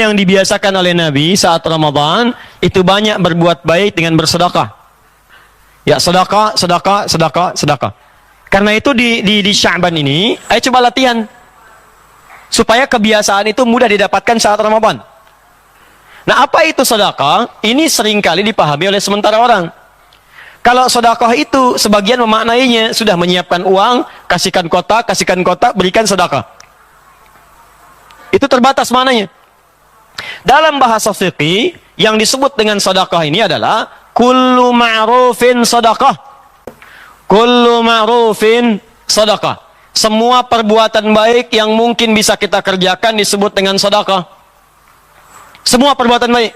yang dibiasakan oleh Nabi saat Ramadan itu banyak berbuat baik dengan bersedekah. Ya, sedekah, sedekah, sedekah, sedekah. Karena itu di Sya'ban ini, ayo coba latihan supaya kebiasaan itu mudah didapatkan saat Ramadan. Nah, apa itu sedekah? Ini seringkali dipahami oleh sementara orang. Kalau sedekah itu sebagian memaknainya sudah menyiapkan uang, kasihkan kotak, berikan sedekah. Itu terbatas maknanya. Dalam bahasa fikih yang disebut dengan sedekah ini adalah kullu ma'rufin sedekah. Kullu ma'rufin sedekah. Semua perbuatan baik yang mungkin bisa kita kerjakan disebut dengan sedekah. Semua perbuatan baik.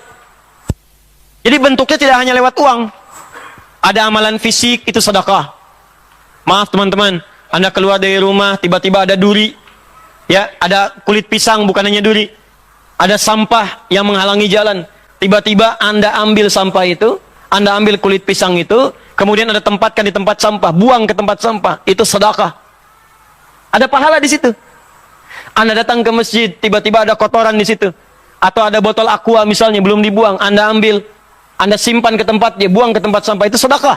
Jadi bentuknya tidak hanya lewat uang. Ada amalan fisik, itu sedekah. Maaf teman-teman, Anda keluar dari rumah, tiba-tiba ada duri. Ya, ada kulit pisang, bukan hanya duri. Ada sampah yang menghalangi jalan. Tiba-tiba Anda ambil sampah itu, Anda ambil kulit pisang itu, kemudian Anda tempatkan di tempat sampah, buang ke tempat sampah. Itu sedekah. Ada pahala di situ. Anda datang ke masjid, tiba-tiba ada kotoran di situ. Atau ada botol aqua misalnya, belum dibuang, Anda ambil. Anda simpan ke tempat, dia buang ke tempat sampah, itu sedekah.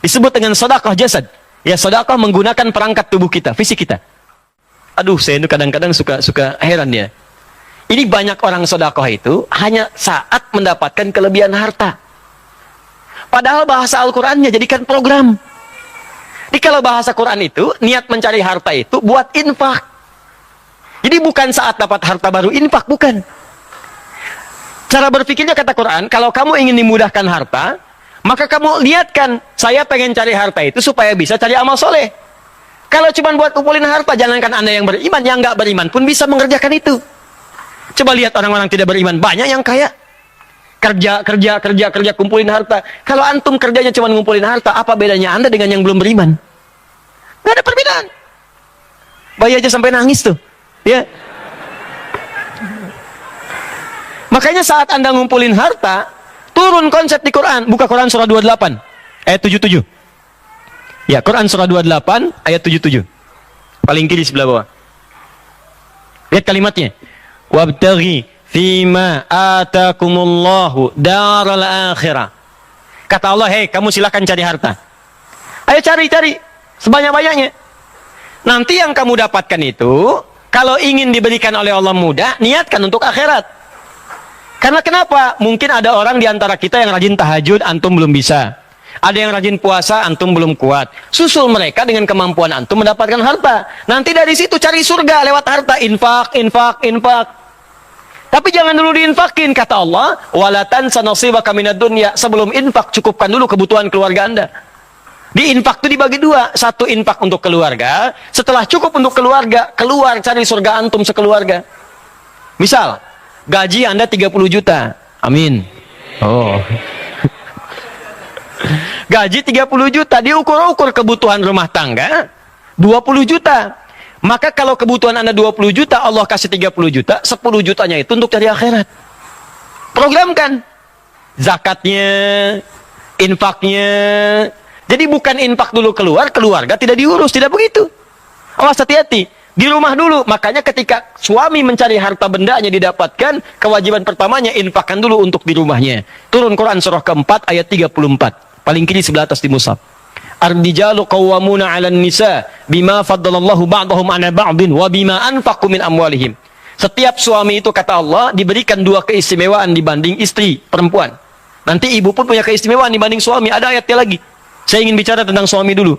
Disebut dengan sedekah jasad. Ya, sedekah menggunakan perangkat tubuh kita, fisik kita. Aduh, saya itu kadang-kadang suka heran ya. Ini banyak orang sedekah itu hanya saat mendapatkan kelebihan harta. Padahal bahasa Al-Qur'annya jadikan program. Jadi kalau bahasa Quran itu, niat mencari harta itu buat infak. Jadi bukan saat dapat harta baru infak, bukan. Cara berpikirnya kata Quran, kalau kamu ingin dimudahkan harta, maka kamu lihatkan, saya pengen cari harta itu supaya bisa cari amal soleh. Kalau cuma buat kumpulin harta, jangankan Anda yang beriman, yang nggak beriman pun bisa mengerjakan itu. Coba lihat orang-orang tidak beriman, banyak yang kaya. Kerja, kumpulin harta. Kalau antum kerjanya cuma ngumpulin harta, apa bedanya Anda dengan yang belum beriman? Nggak ada perbedaan. Bayi aja sampai nangis tuh. Ya. Makanya saat Anda ngumpulin harta, turun konsep di Quran. Buka Quran surah 28, ayat 77. Ya, Quran surah 28, ayat 77. Paling kiri sebelah bawah. Lihat kalimatnya. Wabtaghi fima atakumullahu daral akhirah. Kata Allah, hei, kamu silakan cari harta. Ayo cari sebanyak-banyaknya. Nanti yang kamu dapatkan itu, kalau ingin diberikan oleh Allah mudah, niatkan untuk akhirat. Karena kenapa? Mungkin ada orang di antara kita yang rajin tahajud, antum belum bisa. Ada yang rajin puasa, antum belum kuat. Susul mereka dengan kemampuan antum mendapatkan harta. Nanti dari situ cari surga lewat harta. Infak. Tapi jangan dulu diinfakin, kata Allah. Wala tansa nasibaka minad dunya. Sebelum infak, cukupkan dulu kebutuhan keluarga Anda. Di infak itu dibagi dua. Satu infak untuk keluarga. Setelah cukup untuk keluarga, keluar cari surga antum sekeluarga. Misal, gaji Anda 30 juta. Amin. Oh. Gaji 30 juta, diukur-ukur kebutuhan rumah tangga 20 juta. Maka kalau kebutuhan Anda 20 juta, Allah kasih 30 juta, 10 jutanya itu untuk cari akhirat. Programkan zakatnya, infaknya. Jadi bukan infak dulu keluar, keluarga tidak diurus, tidak begitu. Awas, hati-hati. Di rumah dulu. Makanya ketika suami mencari harta bendanya didapatkan, kewajiban pertamanya infakkan dulu untuk di rumahnya. Turun Quran surah keempat ayat 34. Paling kiri sebelah atas di mushaf. Ar-rijalu qawwamuna 'alan nisa bima faddalallahu ba'dahum 'ala ba'din wa bima anfaqu min amwalihim. Setiap suami itu, kata Allah, diberikan dua keistimewaan dibanding istri perempuan. Nanti ibu pun punya keistimewaan dibanding suami. Ada ayatnya lagi. Saya ingin bicara tentang suami dulu.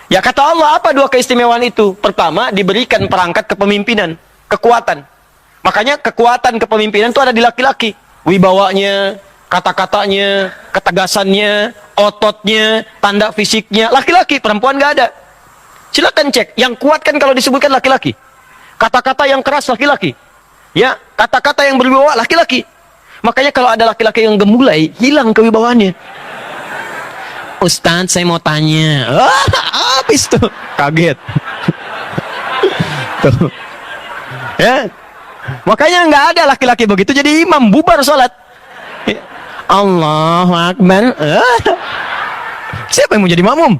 Ya, kata Allah, apa dua keistimewaan itu? Pertama, diberikan perangkat kepemimpinan, kekuatan. Makanya kekuatan kepemimpinan itu ada di laki-laki. Wibawanya, kata-katanya, ketegasannya, ototnya, tanda fisiknya. Laki-laki, perempuan nggak ada. Silakan cek. Yang kuat kan kalau disebutkan laki-laki. Kata-kata yang keras laki-laki. Ya, kata-kata yang berwibawa laki-laki. Makanya kalau ada laki-laki yang gemulai, hilang kewibawaannya. Ustaz, saya mau tanya. Habis tuh. Kaget. Tuh. Ya. Makanya nggak ada laki-laki begitu jadi imam, bubar salat. Allahu Akbar. Siapa yang mau jadi makmum?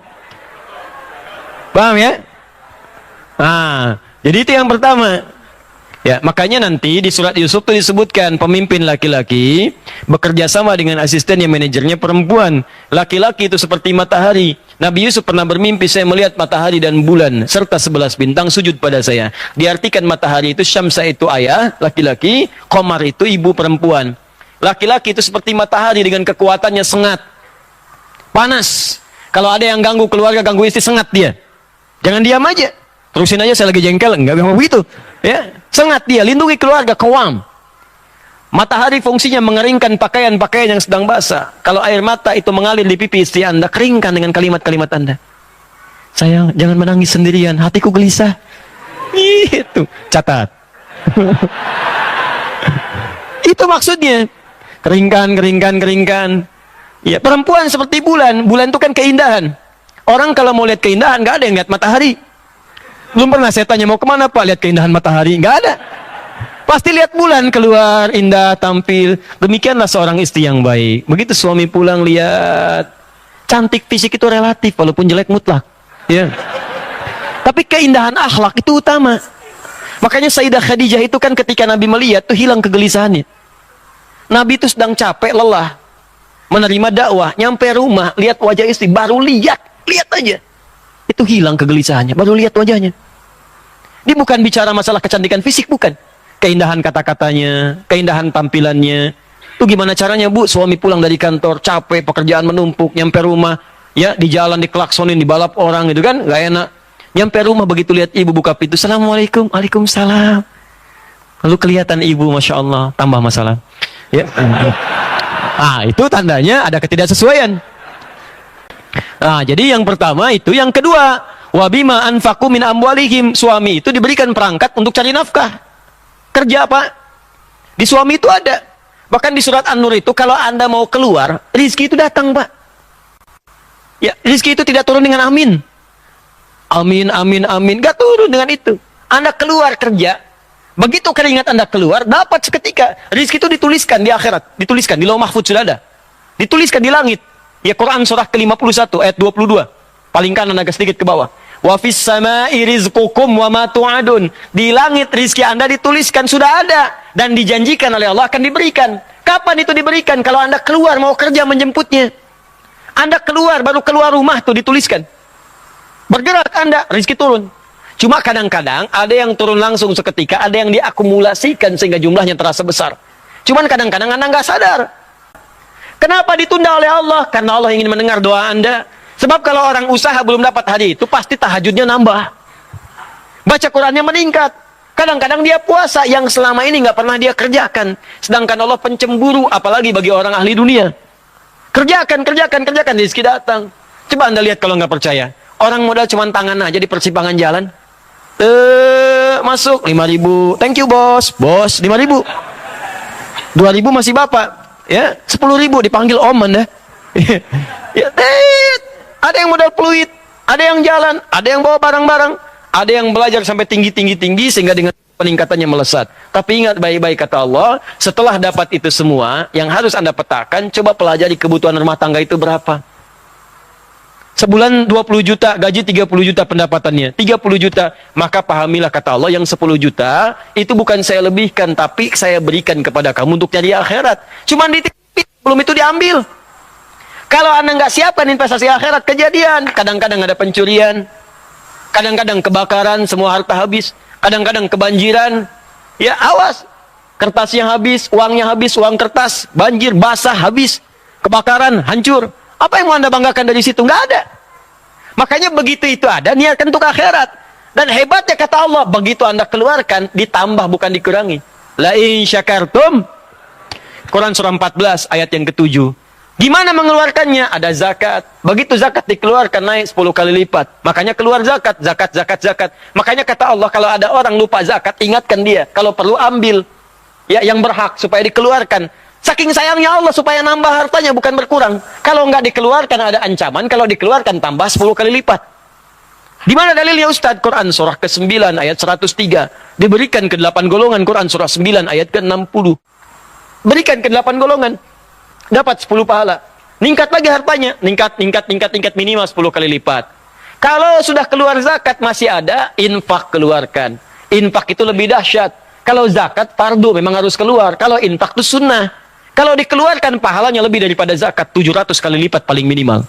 Paham ya? Nah, jadi itu yang pertama. Ya, makanya nanti di surat Yusuf itu disebutkan pemimpin laki-laki bekerja sama dengan asistennya manajernya perempuan. Laki-laki itu seperti matahari. Nabi Yusuf pernah bermimpi, saya melihat matahari dan bulan serta 11 bintang sujud pada saya. Diartikan matahari itu Syamsa itu ayah laki-laki, Qamar itu ibu perempuan. Laki-laki itu seperti matahari dengan kekuatannya sengat. Panas. Kalau ada yang ganggu keluarga, ganggu istri, sengat dia. Jangan diam aja. Terusin aja, saya lagi jengkel. Enggak memang begitu. Ya, sengat dia, lindungi keluarga, kawam. Matahari fungsinya mengeringkan pakaian-pakaian yang sedang basah. Kalau air mata itu mengalir di pipi istri Anda, keringkan dengan kalimat-kalimat Anda. Sayang, jangan menangis sendirian, hatiku gelisah. Itu, catat. Itu maksudnya. Keringkan, keringkan, keringkan. Ya, perempuan seperti bulan. Bulan itu kan keindahan. Orang kalau mau lihat keindahan, nggak ada yang lihat matahari. Belum pernah saya tanya, mau kemana Pak? Lihat keindahan matahari. Nggak ada. Pasti lihat bulan keluar, indah, tampil. Demikianlah seorang istri yang baik. Begitu suami pulang, lihat. Cantik fisik itu relatif, walaupun jelek mutlak. Ya. Tapi keindahan akhlak itu utama. Makanya Sayyidah Khadijah itu kan ketika Nabi melihat, tuh hilang kegelisahannya. Nabi itu sedang capek, lelah. Menerima dakwah, nyampe rumah, lihat wajah istri, baru lihat aja. Itu hilang kegelisahannya, baru lihat wajahnya. Dia bukan bicara masalah kecantikan fisik, bukan. Keindahan kata-katanya, keindahan tampilannya. Itu gimana caranya, Bu? Suami pulang dari kantor, capek, pekerjaan menumpuk, nyampe rumah, ya di jalan diklaksonin, dibalap orang gitu kan, nggak enak. Nyampe rumah begitu lihat ibu buka pintu, Assalamualaikum, Waalaikumsalam. Lalu kelihatan ibu, Masya Allah, tambah masalah. Ya. Itu tandanya ada ketidaksesuaian. Jadi yang pertama itu, yang kedua, wabima anfaqu min amwalihim, suami itu diberikan perangkat untuk cari nafkah. Kerja Pak. Di suami itu ada. Bahkan di surat An-Nur itu kalau Anda mau keluar, rizki itu datang Pak. Ya, rizki itu tidak turun dengan amin. Amin, amin, amin. Gak turun dengan itu. Anda keluar kerja, begitu keringat Anda keluar, dapat seketika. Rizki itu dituliskan di akhirat, dituliskan di Lauh Mahfuz sudah ada. Dituliskan di langit. Ya, Quran surah ke-51 ayat 22. Paling kanan agak sedikit ke bawah. Wa fis samai rizqukum wa ma tu'adun. Di langit rizki Anda dituliskan sudah ada dan dijanjikan oleh Allah akan diberikan. Kapan itu diberikan? Kalau Anda keluar mau kerja menjemputnya. Anda keluar, baru keluar rumah tuh dituliskan. Bergerak Anda, rizki turun. Cuma kadang-kadang ada yang turun langsung seketika, ada yang diakumulasikan sehingga jumlahnya terasa besar. Cuman kadang-kadang Anda nggak sadar. Kenapa ditunda oleh Allah? Karena Allah ingin mendengar doa Anda. Sebab kalau orang usaha belum dapat hari itu, pasti tahajudnya nambah. Baca Qurannya meningkat. Kadang-kadang dia puasa yang selama ini nggak pernah dia kerjakan. Sedangkan Allah pencemburu, apalagi bagi orang ahli dunia. Kerjakan, kerjakan, kerjakan, rezeki datang. Coba Anda lihat kalau nggak percaya. Orang modal cuma tangan aja di persimpangan jalan. Masuk 5.000. Thank you bos. Bos 5.000. 2.000 masih bapak. Ya, 10.000 dipanggil Om Anda. Ya, ada yang modal peluit, ada yang jalan, ada yang bawa barang-barang, ada yang belajar sampai tinggi sehingga dengan peningkatannya melesat. Tapi ingat baik-baik kata Allah, setelah dapat itu semua, yang harus Anda petakan, coba pelajari kebutuhan rumah tangga itu berapa. Sebulan 20 juta, gaji 30 juta pendapatannya, 30 juta, maka pahamilah kata Allah, yang 10 juta, itu bukan saya lebihkan, tapi saya berikan kepada kamu untuk cari akhirat. Cuman dititipin, belum itu diambil. Kalau Anda nggak siapkan investasi akhirat, kejadian. Kadang-kadang ada pencurian, kadang-kadang kebakaran, semua harta habis, kadang-kadang kebanjiran. Ya awas, kertasnya habis, uang kertas, banjir, basah, habis, kebakaran, hancur. Apa yang mau Anda banggakan dari situ? Nggak ada. Makanya begitu itu ada, niatkan untuk akhirat. Dan hebatnya kata Allah, begitu Anda keluarkan, ditambah bukan dikurangi. La in syakartum. Quran surah 14 ayat yang ke-7. Gimana mengeluarkannya? Ada zakat. Begitu zakat dikeluarkan, naik 10 kali lipat. Makanya keluar zakat, zakat, zakat, zakat. Makanya kata Allah, kalau ada orang lupa zakat, ingatkan dia. Kalau perlu ambil. Ya, yang berhak supaya dikeluarkan. Saking sayangnya Allah supaya nambah hartanya, bukan berkurang. Kalau nggak dikeluarkan ada ancaman, kalau dikeluarkan tambah 10 kali lipat. Di mana dalilnya Ustaz? Quran surah ke-9 ayat 103. Diberikan ke 8 golongan, Quran surah 9 ayat ke-60. Berikan ke 8 golongan. Dapat 10 pahala. Ningkat lagi hartanya. Ningkat minimal 10 kali lipat. Kalau sudah keluar zakat masih ada, infak keluarkan. Infak itu lebih dahsyat. Kalau zakat fardu memang harus keluar. Kalau infak itu sunnah. Kalau dikeluarkan pahalanya lebih daripada zakat, 700 kali lipat paling minimal.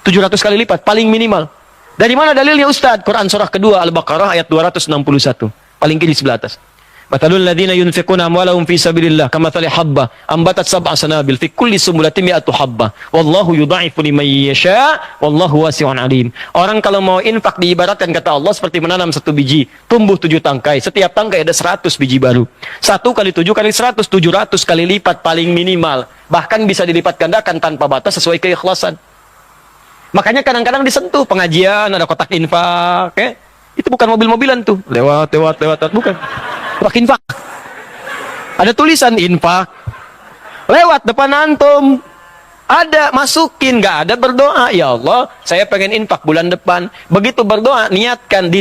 700 kali lipat paling minimal. Dari mana dalilnya Ustaz? Quran surah kedua Al-Baqarah ayat 261. Paling kiri sebelah atas. Matalul ladzina yunfiquna amwalahum fi sabilillah kamathali habba ambatat sab'a sanabil fi kulli sumbulatin mi'atu habba wallahu yudha'ifu liman yasha wallahu wasi'un alim. Orang kalau mau infak diibaratkan kata Allah seperti menanam satu biji, tumbuh 7 tangkai. Setiap tangkai ada 100 biji baru. 1 kali 7 kali 100, 700 kali lipat paling minimal. Bahkan bisa dilipat gandakan tanpa batas sesuai keikhlasan. Makanya kadang-kadang disentuh pengajian ada kotak infak, itu bukan mobil-mobilan tuh. Lewat, bukan. Kotak infak. Ada tulisan infak. Lewat depan antum. Ada, masukin. Nggak ada, berdoa. Ya Allah, saya pengen infak bulan depan. Begitu berdoa, diniatkan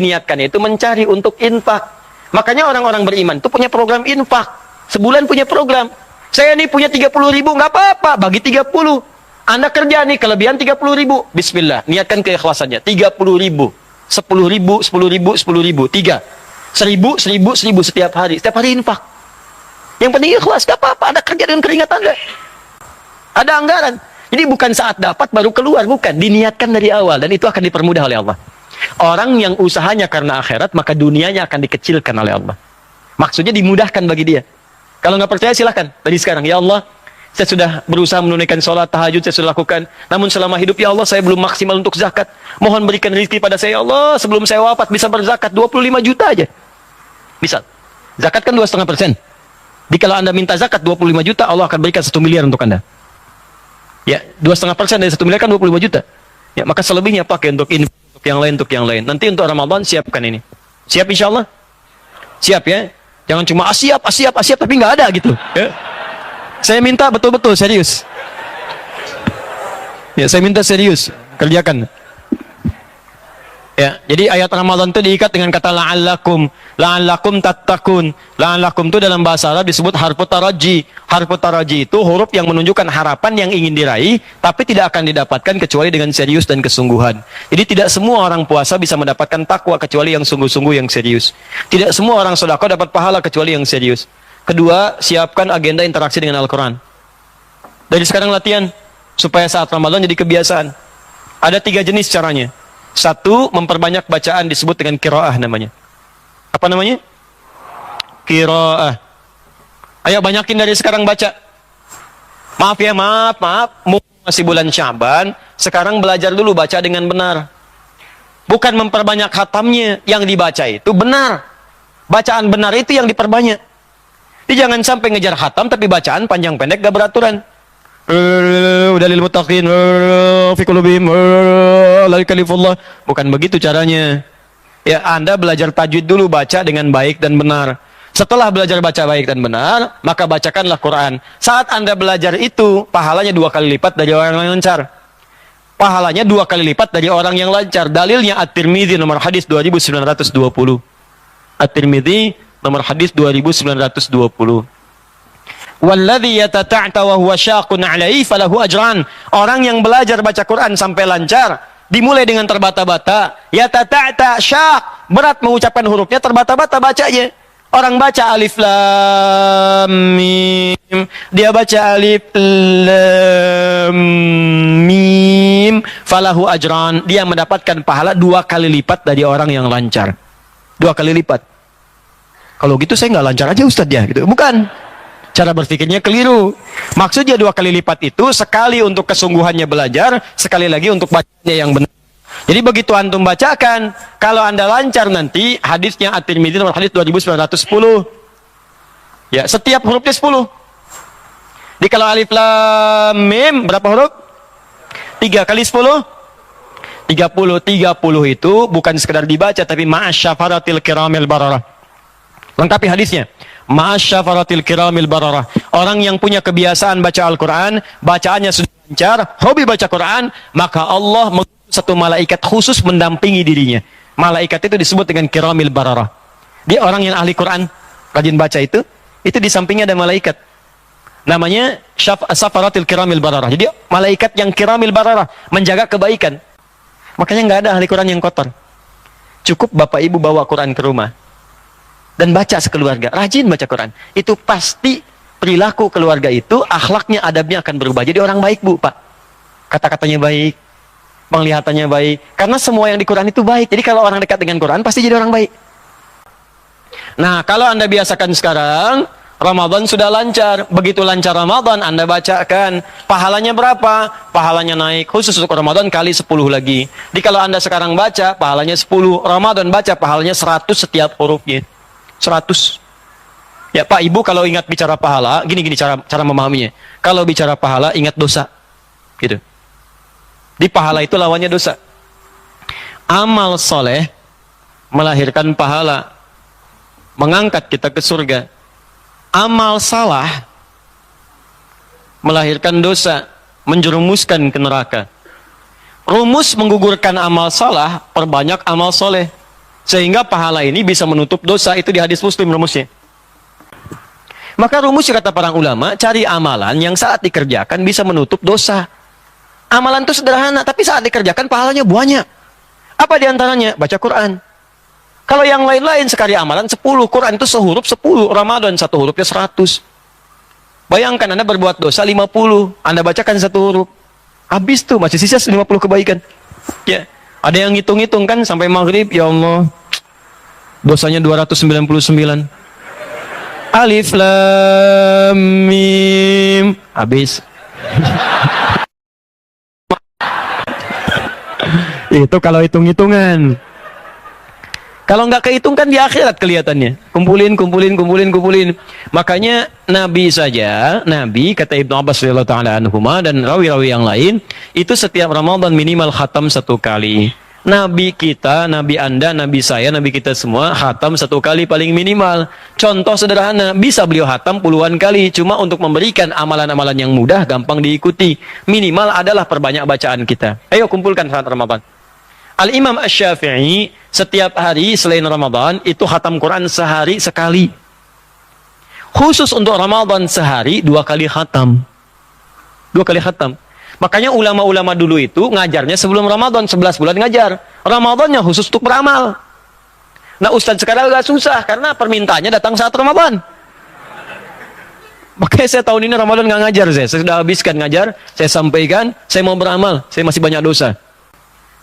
itu mencari untuk infak. Makanya orang-orang beriman itu punya program infak. Sebulan punya program. Saya ini punya 30 ribu, nggak apa-apa. Bagi 30. Anda kerja nih, kelebihan 30 ribu. Bismillah, niatkan keikhlasannya. 30 ribu. 10 ribu, 10 ribu, 10 ribu. 3. 1000, 1000, 1000 setiap hari. Setiap hari infak. Yang penting ikhlas, gak apa-apa. Anda kerja dengan keringat Anda. Ada anggaran. Jadi bukan saat dapat baru keluar. Bukan. Diniatkan dari awal. Dan itu akan dipermudah oleh Allah. Orang yang usahanya karena akhirat, maka dunianya akan dikecilkan oleh Allah. Maksudnya dimudahkan bagi dia. Kalau nggak percaya silahkan. Dari sekarang, ya Allah, saya sudah berusaha menunaikan sholat, tahajud, saya sudah lakukan. Namun selama hidup, ya Allah, saya belum maksimal untuk zakat. Mohon berikan rezeki pada saya, ya Allah. Sebelum saya wafat, bisa berzakat 25 juta aja. Bisa. Zakat kan 2,5%. Jadi kalau Anda minta zakat 25 juta, Allah akan berikan 1 miliar untuk Anda. Ya, 2,5% dari 1 miliar kan 25 juta. Ya, maka selebihnya pakai untuk ini, untuk yang lain. Nanti untuk Ramadan, siapkan ini. Siap insya Allah? Siap ya? Jangan cuma siap, tapi nggak ada gitu. Ya. Saya minta betul-betul serius. Ya, saya minta serius. Kerjakan. Ya, jadi ayat Ramadan itu diikat dengan kata la'allakum. La'allakum tattaqun. La'allakum itu dalam bahasa Arab disebut harfu taraji. Harfu taraji itu huruf yang menunjukkan harapan yang ingin diraih, tapi tidak akan didapatkan kecuali dengan serius dan kesungguhan. Jadi tidak semua orang puasa bisa mendapatkan takwa kecuali yang sungguh-sungguh, yang serius. Tidak semua orang sedekah dapat pahala kecuali yang serius. Kedua, siapkan agenda interaksi dengan Al-Quran. Dari sekarang latihan, supaya saat Ramadan jadi kebiasaan. Ada 3 jenis caranya. 1, memperbanyak bacaan disebut dengan qiraah namanya. Apa namanya? Qiraah. Ayo banyakin dari sekarang baca. Maaf ya, maaf. Masih bulan Sya'ban, sekarang belajar dulu baca dengan benar. Bukan memperbanyak khatamnya, yang dibaca itu benar. Bacaan benar itu yang diperbanyak. Jadi jangan sampai ngejar khatam tapi bacaan panjang pendek gak beraturan. Dalil muttaqin fi qulubihim la yukalifullah. Bukan begitu caranya. Ya, Anda belajar tajwid dulu, baca dengan baik dan benar. Setelah belajar baca baik dan benar, maka bacakanlah Quran. Saat Anda belajar itu, pahalanya 2 kali lipat dari orang yang lancar. Pahalanya 2 kali lipat dari orang yang lancar. Dalilnya At-Tirmidzi nomor hadis 2920. At-Tirmidzi nomor hadis 2920. Walladzi yatata'ta wa huwa syaqun 'alaihi falahu ajran. Orang yang belajar baca Quran sampai lancar, dimulai dengan terbata-bata, yatata'ta syaq, berat mengucapkan hurufnya, terbata-bata bacanya. Orang baca alif lam mim, dia baca alif lam mim, falahu ajran, dia mendapatkan pahala 2 kali lipat dari orang yang lancar. 2 kali lipat. Kalau gitu saya nggak lancar aja Ustadz ya, gitu. Bukan. Cara berpikirnya keliru. Maksudnya 2 kali lipat itu sekali untuk kesungguhannya belajar, sekali lagi untuk bacanya yang benar. Jadi begitu antum bacakan, kalau Anda lancar nanti, hadisnya At-Tirmidzi nomor hadis 2910. Ya, setiap hurufnya 10. Jadi kalau alif lam mim berapa huruf? 3 kali 10? 30. 30 itu bukan sekedar dibaca tapi ma'asyafaratil kiramil bararah. Lengkapi hadisnya. Ma'asyafaratil kiramil bararah. Orang yang punya kebiasaan baca Al-Quran, bacaannya sudah lancar, hobi baca Quran, maka Allah mengutus 1 malaikat khusus mendampingi dirinya. Malaikat itu disebut dengan kiramil bararah. Dia orang yang ahli Quran, rajin baca itu di sampingnya ada malaikat. Namanya safaratil kiramil bararah. Jadi malaikat yang kiramil bararah, menjaga kebaikan. Makanya nggak ada ahli Quran yang kotor. Cukup bapak ibu bawa Quran ke rumah. dan baca sekeluarga, rajin baca Quran, itu pasti perilaku keluarga itu, akhlaknya, adabnya akan berubah. Jadi orang baik, Bu, Pak. Kata-katanya baik, penglihatannya baik. Karena semua yang di Quran itu baik. Jadi kalau orang dekat dengan Quran, pasti jadi orang baik. Nah, kalau Anda biasakan sekarang, Ramadan sudah lancar. Begitu lancar Ramadan, Anda bacakan. Pahalanya berapa? Pahalanya naik. Khusus untuk Ramadan kali 10 lagi. Jadi kalau Anda sekarang baca, pahalanya 10. Ramadan baca, pahalanya 100 setiap hurufnya. 100. Ya Pak, Ibu kalau ingat bicara pahala, gini cara memahaminya. Kalau bicara pahala, ingat dosa. Gitu. Di pahala itu lawannya dosa. Amal soleh melahirkan pahala, mengangkat kita ke surga. Amal salah melahirkan dosa, menjerumuskan ke neraka. Rumus menggugurkan amal salah, perbanyak amal soleh. Sehingga pahala ini bisa menutup dosa. Itu di hadis Muslim rumusnya. Maka rumusnya kata para ulama, cari amalan yang saat dikerjakan bisa menutup dosa. Amalan itu sederhana, tapi saat dikerjakan pahalanya banyak. Apa diantaranya? Baca Quran. Kalau yang lain-lain sekali amalan 10, Quran itu sehuruf 10, Ramadan satu hurufnya 100. Bayangkan Anda berbuat dosa 50, Anda bacakan satu huruf. Habis tuh, masih sisa 50 kebaikan. Ya, ada yang ngitung-ngitung kan sampai maghrib, ya Allah, dosanya 299. Alif Lam Mim. Habis. Itu kalau hitung-hitungan. Kalau nggak kehitung kan di akhirat kelihatannya. Kumpulin. Makanya Nabi saja, Nabi kata Ibnu Abbas radhiyallahu taala anhuma dan rawi-rawi yang lain, itu setiap Ramadan minimal khatam 1 kali. Nabi kita, Nabi Anda, Nabi saya, Nabi kita semua khatam 1 kali paling minimal. Contoh sederhana, bisa beliau khatam puluhan kali, cuma untuk memberikan amalan-amalan yang mudah, gampang diikuti. Minimal adalah perbanyak bacaan kita. Ayo kumpulkan saat Ramadan. Al-Imam Asy-Syafi'i setiap hari selain Ramadan itu khatam Quran sehari sekali. Khusus untuk Ramadan sehari 2 kali khatam. 2 kali khatam. Makanya ulama-ulama dulu itu ngajarnya sebelum Ramadan 11 bulan ngajar. Ramadannya khusus untuk beramal. Nah Ustadz sekarang agak susah karena permintaannya datang saat Ramadan. Makanya saya tahun ini Ramadan nggak ngajar saya sudah habiskan ngajar, saya sampaikan, saya mau beramal, saya masih banyak dosa.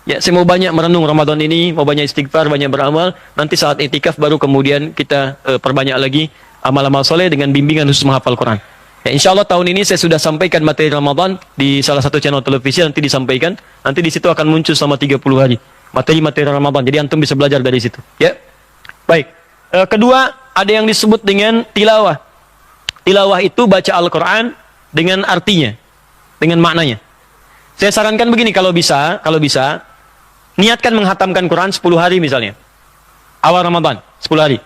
Ya, saya mau banyak merenung Ramadan ini, mau banyak istighfar, banyak beramal. Nanti saat itikaf baru kemudian kita perbanyak lagi amal-amal soleh dengan bimbingan khusus menghafal Quran. Ya, insya Allah tahun ini saya sudah sampaikan materi Ramadan di salah satu channel televisi, nanti disampaikan. Nanti di situ akan muncul selama 30 hari materi-materi Ramadan. Jadi antum bisa belajar dari situ. Ya, baik. Kedua, ada yang disebut dengan tilawah. Tilawah itu baca Al-Quran dengan artinya, dengan maknanya. Saya sarankan begini, kalau bisa, niatkan menghatamkan Quran 10 hari misalnya. Awal Ramadan, 10 hari.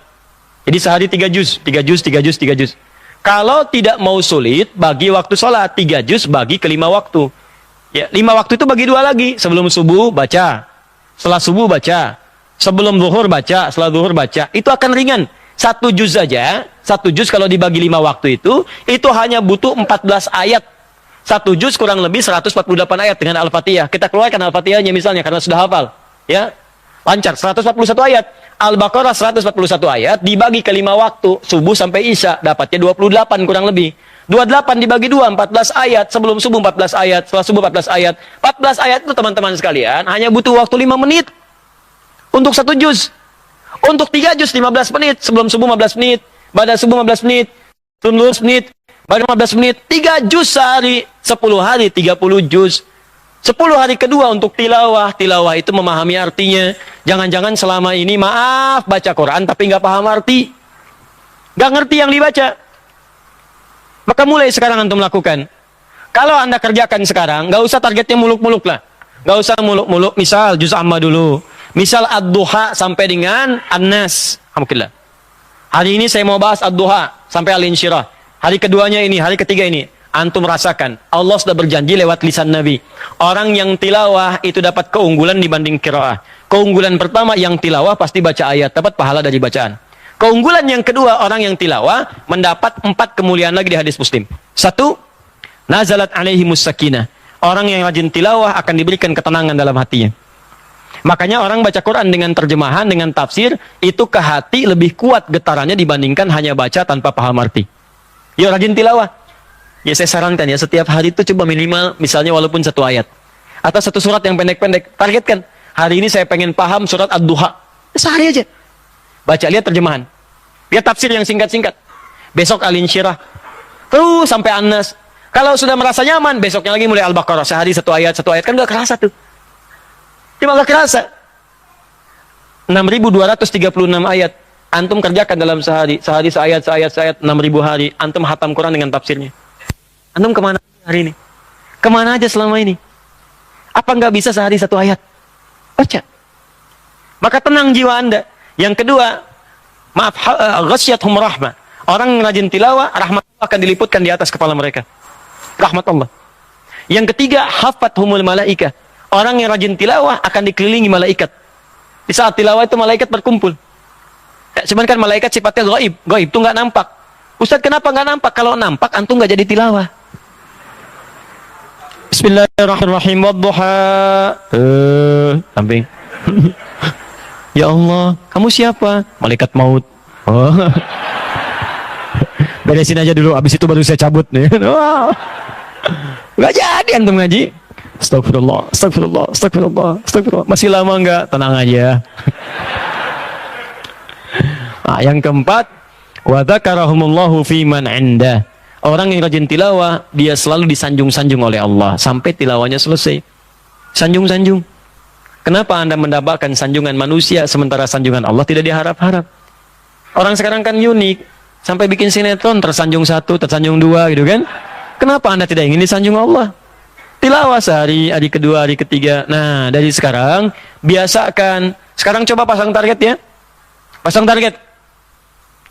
Jadi sehari 3 juz. Kalau tidak mau sulit, bagi waktu sholat, 3 juz bagi ke 5 waktu. Ya, 5 waktu itu bagi 2 lagi. Sebelum subuh, baca. Setelah subuh, baca. Sebelum zuhur, baca. Setelah zuhur, baca. Itu akan ringan. 1 juz saja, 1 juz kalau dibagi 5 waktu itu hanya butuh 14 ayat. 1 juz kurang lebih 148 ayat dengan Al-Fatihah. Kita keluarkan Al-Fatihahnya misalnya, karena sudah hafal. Ya, lancar, 141 ayat. Al-Baqarah 141 ayat, dibagi ke 5 waktu, subuh sampai isya, dapatnya 28 kurang lebih. 28 dibagi 2, 14 ayat, sebelum subuh 14 ayat, setelah subuh 14 ayat. 14 ayat itu teman-teman sekalian, hanya butuh waktu 5 menit. Untuk 1 juz. Untuk 3 juz 15 menit, sebelum subuh 15 menit, pada subuh 15 menit, sebelum 15 menit, pada 15 menit, 3 juz sehari, 10 hari, 30 juz. 10 hari kedua untuk tilawah. Tilawah itu memahami artinya. Jangan-jangan selama ini maaf baca Quran tapi nggak paham arti. Nggak ngerti yang dibaca. Maka mulai sekarang antum lakukan. Kalau Anda kerjakan sekarang, nggak usah targetnya muluk-muluk lah. Nggak usah muluk-muluk. Misal juz amma dulu. Misal ad-duha sampai dengan an-nas. Alhamdulillah. Hari ini saya mau bahas ad-duha sampai al-insyirah. Hari keduanya ini, hari ketiga ini. Antum rasakan, Allah sudah berjanji lewat lisan Nabi. Orang yang tilawah itu dapat keunggulan dibanding qiraah. Keunggulan pertama yang tilawah pasti baca ayat, dapat pahala dari bacaan. Keunggulan yang kedua, orang yang tilawah mendapat 4 kemuliaan lagi di hadis Muslim. 1, nazalat alaihimus sakinah. Orang yang rajin tilawah akan diberikan ketenangan dalam hatinya. Makanya orang baca Quran dengan terjemahan, dengan tafsir, itu ke hati lebih kuat getarannya dibandingkan hanya baca tanpa paham arti. Yuk rajin tilawah. Ya saya sarankan ya, setiap hari itu coba minimal misalnya walaupun 1 ayat. Atau 1 surat yang pendek-pendek. Targetkan. Hari ini saya pengen paham surat Ad-Duha. Sehari aja. Baca, lihat terjemahan. Lihat tafsir yang singkat-singkat. Besok Al-Insyirah. Terus sampai An-Nas. Kalau sudah merasa nyaman, besoknya lagi mulai Al-Baqarah. Sehari 1 ayat, 1 ayat. Kan gak kerasa tuh. Cuma gak kerasa. 6.236 ayat. Antum kerjakan dalam sehari. Sehari seayat, 6.000 hari. Antum hatam Quran dengan tafsirnya. Antum kemana hari ini? Kemana aja selama ini? Apa nggak bisa sehari 1 ayat? Baca. Maka tenang jiwa Anda. Yang kedua, maaf, ghasyiathum rahmah. Orang yang rajin tilawah, rahmat Allah akan diliputkan di atas kepala mereka. Rahmat Allah. Yang ketiga, hafathumul malaikah. Orang yang rajin tilawah akan dikelilingi malaikat. Di saat tilawah itu malaikat berkumpul. Cuman kan malaikat sifatnya gaib. Gaib itu nggak nampak. Ustaz, kenapa nggak nampak? Kalau nampak, antum nggak jadi tilawah. Bismillahirrahmanirrahim. Wadduha. Samping. Ya Allah, kamu siapa? Malaikat maut. Oh. Beresin aja dulu, abis itu baru saya cabut nih. Wow. Nggak jadi antum ngaji. Astagfirullah, astagfirullah, astagfirullah, astagfirullah. Masih lama nggak? Tenang aja. Nah, yang keempat, wa dzakarahumullahu fi man 'indah. Orang yang rajin tilawah, dia selalu disanjung-sanjung oleh Allah sampai tilawahnya selesai. Sanjung-sanjung. Kenapa Anda mendapatkan sanjungan manusia sementara sanjungan Allah tidak diharap-harap? Orang sekarang kan unik, sampai bikin sinetron tersanjung 1, tersanjung 2 gitu kan? Kenapa Anda tidak ingin disanjung Allah? Tilawah sehari, hari kedua, hari ketiga. Nah, dari sekarang biasakan. Sekarang coba pasang target ya. Pasang target.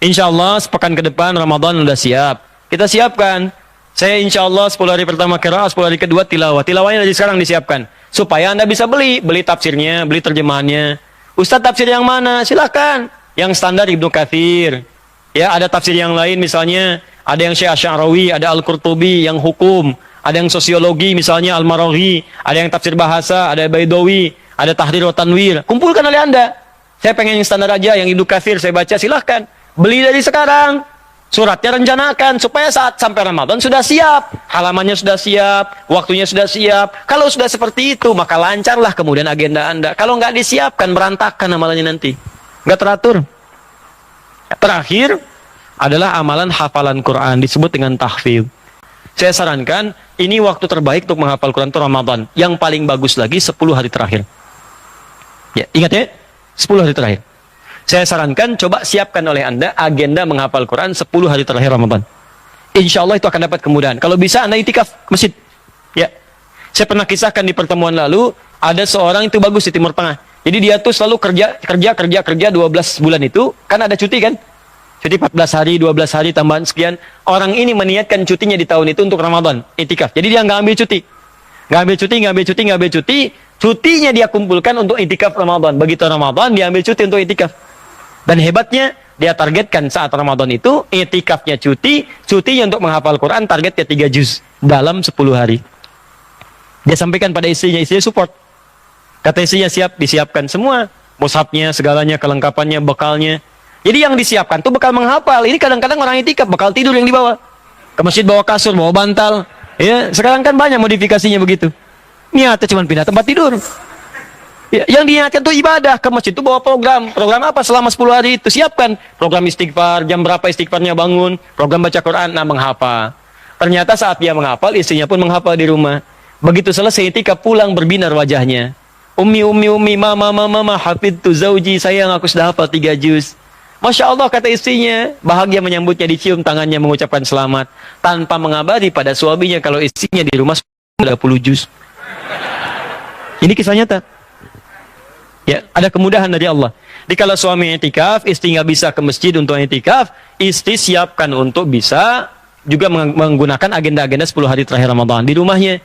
Insya Allah sepekan ke depan Ramadan udah siap. Kita siapkan. Saya insya Allah 10 hari pertama qiraah, 10 hari kedua tilawah. Tilawahnya dari sekarang disiapkan. Supaya Anda bisa beli tafsirnya, beli terjemahannya. Ustadz tafsir yang mana? Silahkan. Yang standar Ibnu Katsir. Ya, ada tafsir yang lain misalnya. Ada yang Syekh Asy'arawi, ada Al-Qurtubi yang hukum. Ada yang sosiologi misalnya Al-Maraghi. Ada yang tafsir bahasa, ada Baidawi. Ada Tahrir wa Tanwir. Kumpulkan oleh Anda. Saya pengen yang standar aja, yang Ibnu Katsir saya baca, silahkan. Beli dari sekarang. Suratnya rencanakan supaya saat sampai Ramadan sudah siap, halamannya sudah siap, waktunya sudah siap. Kalau sudah seperti itu, maka lancarlah kemudian agenda Anda. Kalau nggak disiapkan, berantakan amalannya nanti. Nggak teratur. Terakhir adalah amalan hafalan Quran, disebut dengan tahfidz. Saya sarankan, ini waktu terbaik untuk menghafal Quran itu Ramadan. Yang paling bagus lagi 10 hari terakhir. Ya, ingat ya, 10 hari terakhir. Saya sarankan coba siapkan oleh Anda agenda menghafal Quran 10 hari terakhir Ramadan. Insya Allah itu akan dapat kemudahan. Kalau bisa Anda itikaf masjid. Ya. Saya pernah kisahkan di pertemuan lalu, ada seorang itu bagus di Timur Tengah. Jadi dia tuh selalu kerja 12 bulan itu, kan ada cuti kan? Cuti 14 hari, 12 hari tambahan sekian. Orang ini meniatkan cutinya di tahun itu untuk Ramadan, itikaf. Jadi dia nggak ambil cuti. Nggak ambil cuti. Cutinya dia kumpulkan untuk itikaf Ramadan. Begitu Ramadan dia ambil cuti untuk itikaf. Dan hebatnya, dia targetkan saat Ramadan itu, itikafnya cutinya untuk menghafal Quran, targetnya 3 juz dalam 10 hari. Dia sampaikan pada istrinya support. Kata istrinya siap, disiapkan semua. Mushafnya, segalanya, kelengkapannya, bekalnya. Jadi yang disiapkan tuh bekal menghafal. Ini kadang-kadang orang itikaf, bekal tidur yang dibawa. Ke masjid bawa kasur, bawa bantal. Ya, sekarang kan banyak modifikasinya begitu. Niatnya cuma pindah tempat tidur. Ya, yang diingatkan itu ibadah, ke masjid itu bawa program apa selama 10 hari itu siapkan, program istighfar, jam berapa istighfarnya bangun, program baca Quran, menghafal. Ternyata saat dia menghafal, istrinya pun menghafal di rumah. Begitu selesai itikaf pulang berbinar wajahnya. Ummi, mama, hafidtu zauji, sayang aku sudah hafal 3 juz. Masya Allah kata istrinya, bahagia menyambutnya, dicium tangannya mengucapkan selamat, tanpa mengabari pada suaminya kalau istrinya di rumah sudah 10 juz. Ini kisah nyata. Ya, ada kemudahan dari Allah. Dikala suami itikaf, istri nggak bisa ke masjid untuk itikaf, istri siapkan untuk bisa juga menggunakan agenda-agenda 10 hari terakhir Ramadan di rumahnya.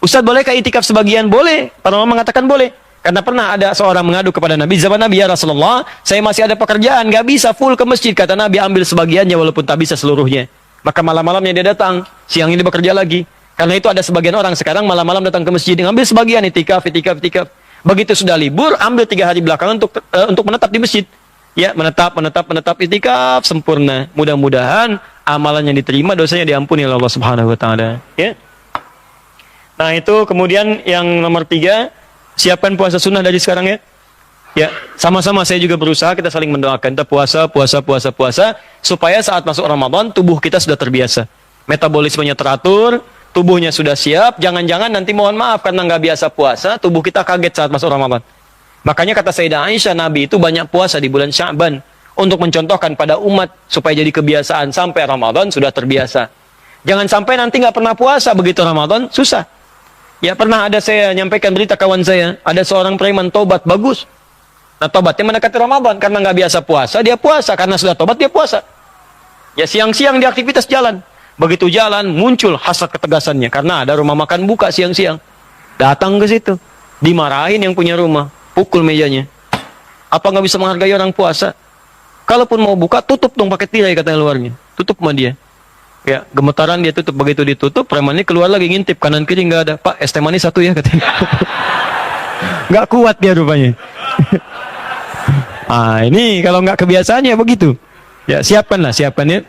Ustaz, bolehkah itikaf sebagian? Boleh. Para ulama mengatakan boleh. Karena pernah ada seorang mengadu kepada Nabi, zaman Nabi, ya Rasulullah, saya masih ada pekerjaan, nggak bisa full ke masjid. Kata Nabi, ambil sebagiannya walaupun tak bisa seluruhnya. Maka malam-malamnya dia datang, siang ini bekerja lagi. Karena itu ada sebagian orang sekarang malam-malam datang ke masjid, ngambil sebagian itikaf. Begitu sudah libur, ambil 3 hari belakangan untuk menetap di masjid. Ya, menetap itikaf sempurna. Mudah-mudahan amalannya diterima, dosanya diampuni oleh Allah Subhanahu wa taala. Ya. Nah, itu kemudian yang nomor 3, siapkan puasa sunnah dari sekarang ya. Ya, sama-sama saya juga berusaha, kita saling mendoakan. Kita puasa supaya saat masuk Ramadan tubuh kita sudah terbiasa. Metabolismenya teratur, tubuhnya sudah siap. Jangan-jangan nanti mohon maaf karena nggak biasa puasa, tubuh kita kaget saat masuk Ramadan. Makanya kata Sayyidah Aisyah, Nabi itu banyak puasa di bulan Sya'ban untuk mencontohkan pada umat supaya jadi kebiasaan sampai Ramadan sudah terbiasa. Jangan sampai nanti nggak pernah puasa begitu Ramadan, susah. Ya, pernah ada saya nyampaikan berita kawan saya, ada seorang preman tobat bagus. Nah, tobatnya mendekati Ramadan karena nggak biasa puasa, dia puasa karena sudah tobat dia puasa. Ya, siang-siang di aktivitas jalan. Begitu jalan muncul hasrat ketegasannya karena ada rumah makan buka siang-siang. Datang ke situ, dimarahin yang punya rumah, pukul mejanya. Apa nggak bisa menghargai orang puasa? Kalaupun mau buka, tutup dong pakai tirai katanya luarnya. Tutup sama dia. Ya, gemetaran dia tutup, begitu ditutup, premannya keluar lagi ngintip kanan kiri nggak ada. Pak, es teh manis 1 ya katanya. Nggak kuat dia rupanya. Ah, ini kalau nggak kebiasaannya begitu. Ya, siapkan ya.